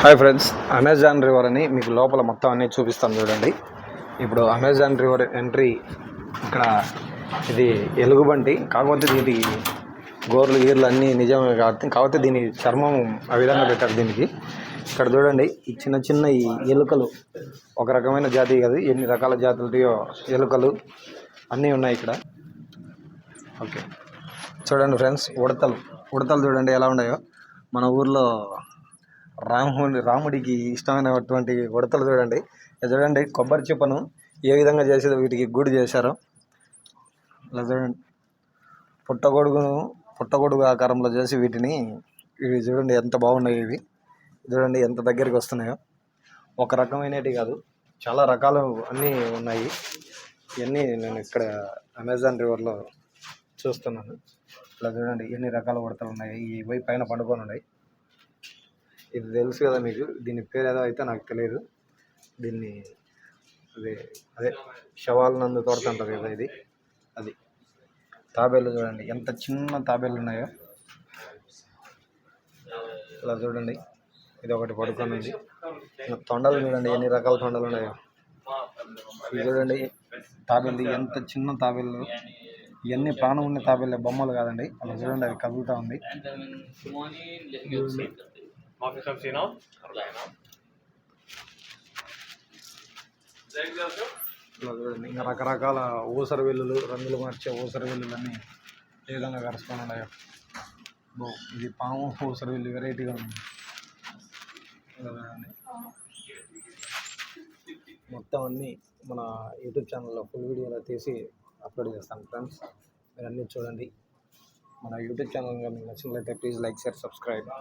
Hi friends, Amazon river అని మీకు లోపల మొత్తం అన్నీ చూపిస్తాను చూడండి. ఇప్పుడు అమెజాన్ రివర్ ఎంట్రీ ఇక్కడ ఇది ఎలుగుబంటి, కాకపోతే ఇది గోర్లు గీర్లు అన్నీ నిజమే కాకపోతే దీని చర్మం ఆ విధంగా పెట్టారు దీనికి. ఇక్కడ చూడండి, ఈ చిన్న చిన్న ఈ ఎలుకలు ఒక రకమైన జాతి కాదు, ఎన్ని రకాల జాతులతో ఎలుకలు అన్నీ ఉన్నాయి ఇక్కడ. ఓకే, చూడండి ఫ్రెండ్స్, ఉడతలు చూడండి ఎలా ఉన్నాయో. మన ఊర్లో రాముడికి ఇష్టమైనటువంటి ఉడతలు చూడండి. చూడండి, కొబ్బరి చిప్పను ఏ విధంగా చేసేదో వీటికి గూడు చేశారో ఇలా చూడండి. పుట్టగొడుగు ఆకారంలో చేసి ఇవి చూడండి ఎంత బాగున్నాయి. ఇవి చూడండి ఎంత దగ్గరికి వస్తున్నాయో. ఒక రకమైనవి కాదు, చాలా రకాలు అన్నీ ఉన్నాయి. ఇవన్నీ నేను ఇక్కడ అమెజాన్ రివర్లో చూస్తున్నాను. ఇలా చూడండి ఎన్ని రకాల ఉడతలు ఉన్నాయి. ఇవి పైన పండుకొని ఉన్నాయి. ఇది తెలుసు కదా మీకు, దీని పేరు ఏదో అయితే నాకు తెలియదు. దీన్ని అదే శవాల నందు తోడుతుంటారు కదా, అది తాబేళ్ళు చూడండి ఎంత చిన్న తాబేళ్ళు ఉన్నాయో. ఇలా చూడండి, ఇది ఒకటి పడుకొని ఉంది. తొండలు చూడండి ఎన్ని రకాల తొండలు ఉన్నాయో. ఇది చూడండి తాబేళ్ళు, ఎంత చిన్న తాబేళ్ళు. ఇవన్నీ ప్రాణం ఉన్న తాబేళ్ళ బొమ్మలు కాదండి. అలా చూడండి, అది కదులుతూ ఉంది. ఇంకా రకరకాల ఊసర వెల్లులు, రంగులు మార్చే ఊసర వెల్లులన్నీ ఏ విధంగా కరుచుకొని ఉన్నాయో. ఇది పాము ఊసర వెల్లు వెరైటీగా ఉంది. మొత్తం అన్నీ మన యూట్యూబ్ ఛానల్లో ఫుల్ వీడియోలో తీసి అప్లోడ్ చేస్తాను ఫ్రెండ్స్. మీరు అన్నీ చూడండి. మన యూట్యూబ్ ఛానల్ మీకు నచ్చినట్లయితే ప్లీజ్ లైక్, షేర్, సబ్స్క్రైబ్.